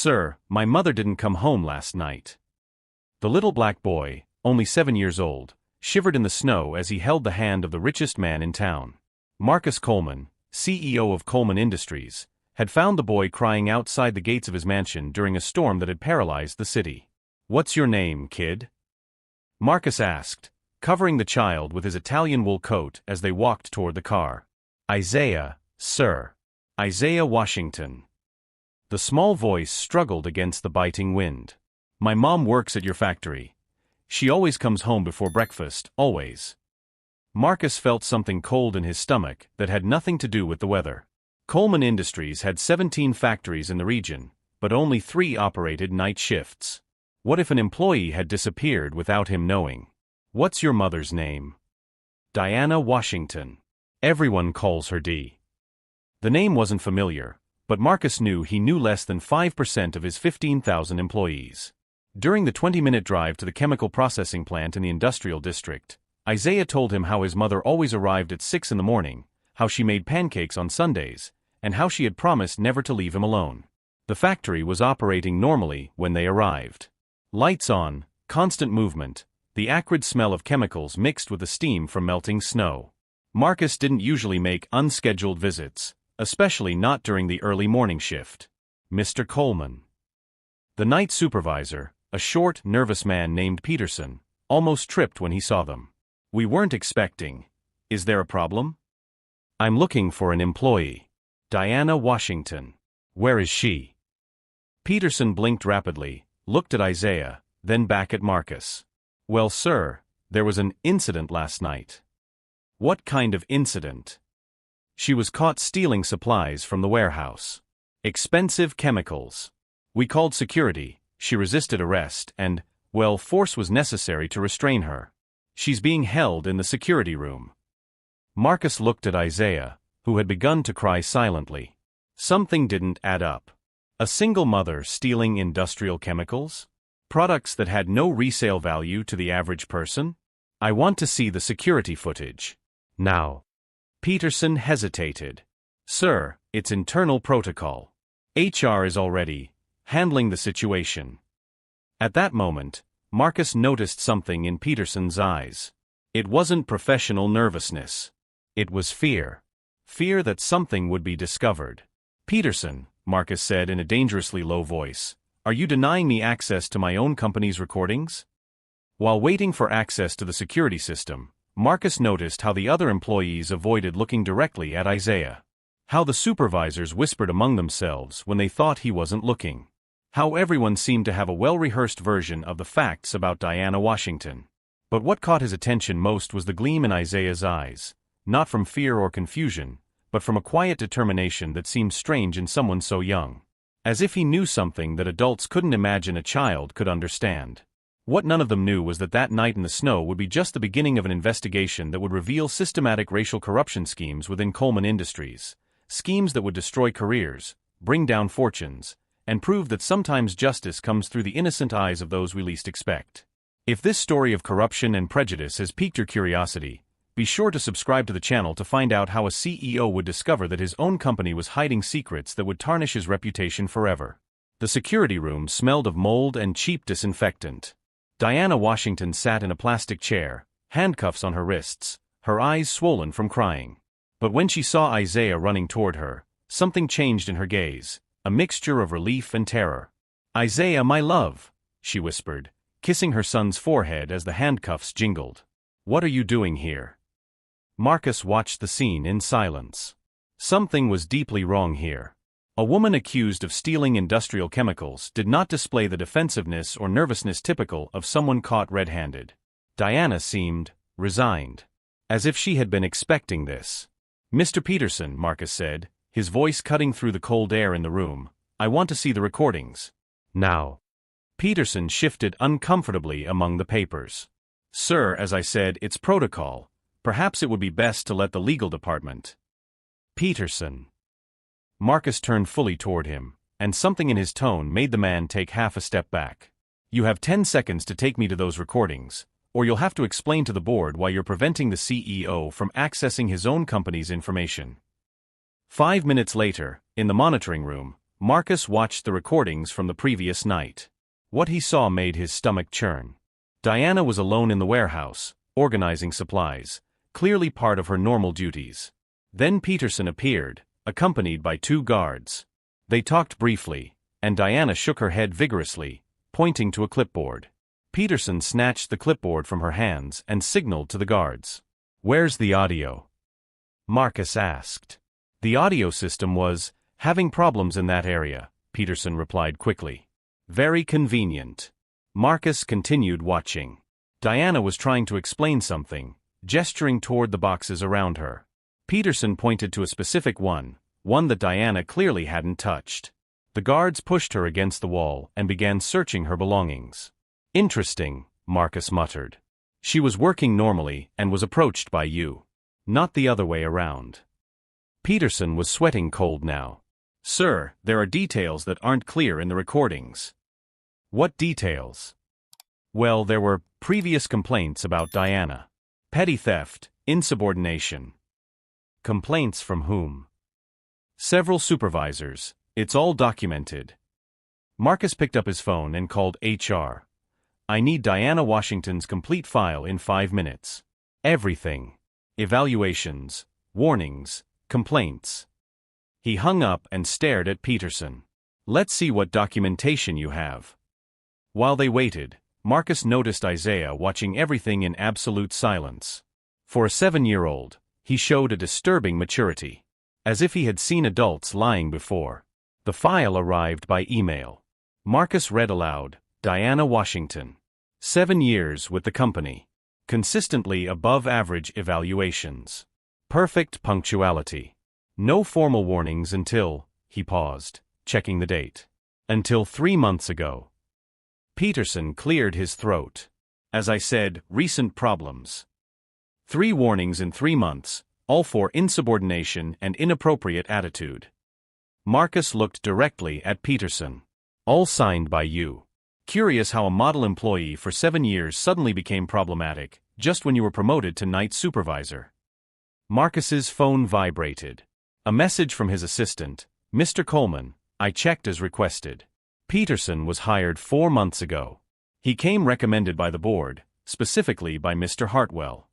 Sir, my mother didn't come home last night. The little black boy, only 7 years old, shivered in the snow as he held the hand of the richest man in town. Marcus Coleman, CEO of Coleman Industries, had found the boy crying outside the gates of his mansion during a storm that had paralyzed the city. "What's your name, kid?" Marcus asked, covering the child with his Italian wool coat as they walked toward the car. "Isaiah, sir. Isaiah Washington." The small voice struggled against the biting wind. "My mom works at your factory. She always comes home before breakfast, always." Marcus felt something cold in his stomach that had nothing to do with the weather. Coleman Industries had 17 factories in the region, but only 3 operated night shifts. What if an employee had disappeared without him knowing? "What's your mother's name?" "Diana Washington. Everyone calls her Dee." The name wasn't familiar, but Marcus knew he knew less than 5% of his 15,000 employees. During the 20-minute drive to the chemical processing plant in the industrial district, Isaiah told him how his mother always arrived at 6 in the morning, how she made pancakes on Sundays, and how she had promised never to leave him alone. The factory was operating normally when they arrived. Lights on, constant movement, the acrid smell of chemicals mixed with the steam from melting snow. Marcus didn't usually make unscheduled visits, especially not during the early morning shift. "Mr. Coleman." The night supervisor, a short, nervous man named Peterson, almost tripped when he saw them. "We weren't expecting. Is there a problem?" "I'm looking for an employee. Diana Washington. Where is she?" Peterson blinked rapidly, looked at Isaiah, then back at Marcus. "Well, sir, there was an incident last night." "What kind of incident?" "She was caught stealing supplies from the warehouse. Expensive chemicals. We called security, she resisted arrest and, well, force was necessary to restrain her. She's being held in the security room." Marcus looked at Isaiah, who had begun to cry silently. Something didn't add up. A single mother stealing industrial chemicals? Products that had no resale value to the average person? "I want to see the security footage. Now." Peterson hesitated. "Sir, it's internal protocol. HR is already handling the situation." At that moment, Marcus noticed something in Peterson's eyes. It wasn't professional nervousness. It was fear. Fear that something would be discovered. "Peterson," Marcus said in a dangerously low voice, "are you denying me access to my own company's recordings?" While waiting for access to the security system, Marcus noticed how the other employees avoided looking directly at Isaiah. How the supervisors whispered among themselves when they thought he wasn't looking. How everyone seemed to have a well-rehearsed version of the facts about Diana Washington. But what caught his attention most was the gleam in Isaiah's eyes, not from fear or confusion, but from a quiet determination that seemed strange in someone so young. As if he knew something that adults couldn't imagine a child could understand. What none of them knew was that that night in the snow would be just the beginning of an investigation that would reveal systematic racial corruption schemes within Coleman Industries, schemes that would destroy careers, bring down fortunes, and prove that sometimes justice comes through the innocent eyes of those we least expect. If this story of corruption and prejudice has piqued your curiosity, be sure to subscribe to the channel to find out how a CEO would discover that his own company was hiding secrets that would tarnish his reputation forever. The security room smelled of mold and cheap disinfectant. Diana Washington sat in a plastic chair, handcuffs on her wrists, her eyes swollen from crying. But when she saw Isaiah running toward her, something changed in her gaze, a mixture of relief and terror. "Isaiah, my love," she whispered, kissing her son's forehead as the handcuffs jingled. "What are you doing here?" Marcus watched the scene in silence. Something was deeply wrong here. A woman accused of stealing industrial chemicals did not display the defensiveness or nervousness typical of someone caught red-handed. Diana seemed resigned, as if she had been expecting this. "Mr. Peterson," Marcus said, his voice cutting through the cold air in the room, "I want to see the recordings. Now." Peterson shifted uncomfortably among the papers. "Sir, as I said, it's protocol. Perhaps it would be best to let the legal department." "Peterson." Marcus turned fully toward him, and something in his tone made the man take half a step back. "You have 10 seconds to take me to those recordings, or you'll have to explain to the board why you're preventing the CEO from accessing his own company's information." 5 minutes later, in the monitoring room, Marcus watched the recordings from the previous night. What he saw made his stomach churn. Diana was alone in the warehouse, organizing supplies, clearly part of her normal duties. Then Peterson appeared, accompanied by 2 guards. They talked briefly, and Diana shook her head vigorously, pointing to a clipboard. Peterson snatched the clipboard from her hands and signaled to the guards. "Where's the audio?" Marcus asked. "The audio system was having problems in that area," Peterson replied quickly. "Very convenient." Marcus continued watching. Diana was trying to explain something, gesturing toward the boxes around her. Peterson pointed to a specific one that Diana clearly hadn't touched. The guards pushed her against the wall and began searching her belongings. "Interesting," Marcus muttered. "She was working normally and was approached by you. Not the other way around." Peterson was sweating cold now. "Sir, there are details that aren't clear in the recordings." "What details?" "Well, there were previous complaints about Diana. Petty theft, insubordination." "Complaints from whom?" "Several supervisors. It's all documented." Marcus picked up his phone and called HR. "I need Diana Washington's complete file in 5 minutes. Everything. Evaluations, warnings, complaints." He hung up and stared at Peterson. "Let's see what documentation you have." While they waited, Marcus noticed Isaiah watching everything in absolute silence. For a 7-year-old, he showed a disturbing maturity. As if he had seen adults lying before. The file arrived by email. Marcus read aloud, "Diana Washington. 7 years with the company. Consistently above average evaluations. Perfect punctuality. No formal warnings until," he paused, checking the date. "Until 3 months ago." Peterson cleared his throat. "As I said, recent problems. 3 warnings in 3 months, all for insubordination and inappropriate attitude." Marcus looked directly at Peterson. "All signed by you. Curious how a model employee for 7 years suddenly became problematic, just when you were promoted to night supervisor." Marcus's phone vibrated. A message from his assistant, "Mr. Coleman, I checked as requested. Peterson was hired 4 months ago. He came recommended by the board, specifically by Mr. Hartwell.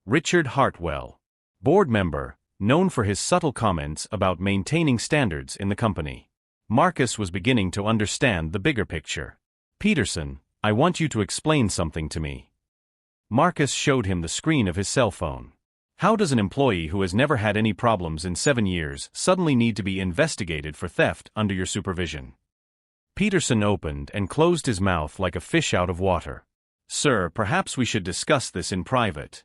Richard Hartwell. Board member, known for his subtle comments about maintaining standards in the company." Marcus was beginning to understand the bigger picture. "Peterson, I want you to explain something to me." Marcus showed him the screen of his cell phone. "How does an employee who has never had any problems in 7 years suddenly need to be investigated for theft under your supervision?" Peterson opened and closed his mouth like a fish out of water. "Sir, perhaps we should discuss this in private."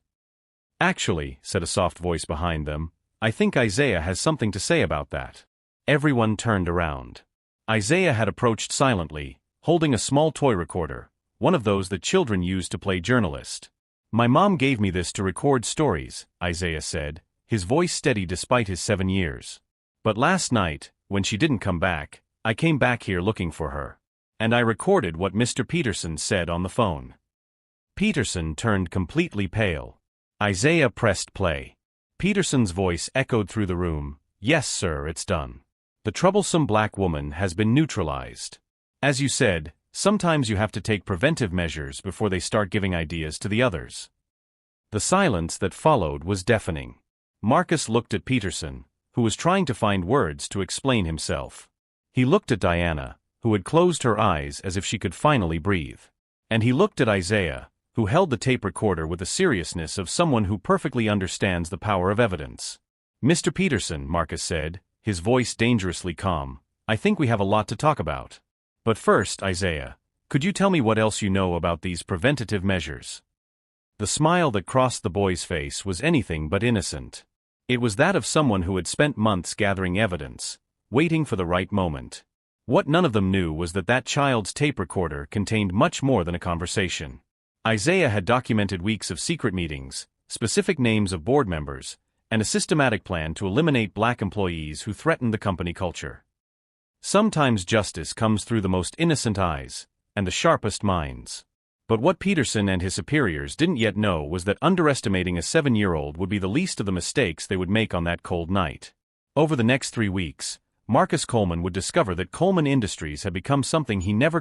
"Actually," said a soft voice behind them, "I think Isaiah has something to say about that." Everyone turned around. Isaiah had approached silently, holding a small toy recorder, one of those that children use to play journalist. "My mom gave me this to record stories," Isaiah said, his voice steady despite his 7 years. "But last night, when she didn't come back, I came back here looking for her. And I recorded what Mr. Peterson said on the phone." Peterson turned completely pale. Isaiah pressed play. Peterson's voice echoed through the room, "Yes, sir, it's done. The troublesome black woman has been neutralized. As you said, sometimes you have to take preventive measures before they start giving ideas to the others." The silence that followed was deafening. Marcus looked at Peterson, who was trying to find words to explain himself. He looked at Diana, who had closed her eyes as if she could finally breathe. And he looked at Isaiah, who held the tape recorder with the seriousness of someone who perfectly understands the power of evidence. "Mr. Peterson," Marcus said, his voice dangerously calm, "I think we have a lot to talk about. But first, Isaiah, could you tell me what else you know about these preventative measures?" The smile that crossed the boy's face was anything but innocent. It was that of someone who had spent months gathering evidence, waiting for the right moment. What none of them knew was that that child's tape recorder contained much more than a conversation. Isaiah had documented weeks of secret meetings, specific names of board members, and a systematic plan to eliminate black employees who threatened the company culture. Sometimes justice comes through the most innocent eyes and the sharpest minds. But what Peterson and his superiors didn't yet know was that underestimating a 7-year-old would be the least of the mistakes they would make on that cold night. Over the next 3 weeks, Marcus Coleman would discover that Coleman Industries had become something he never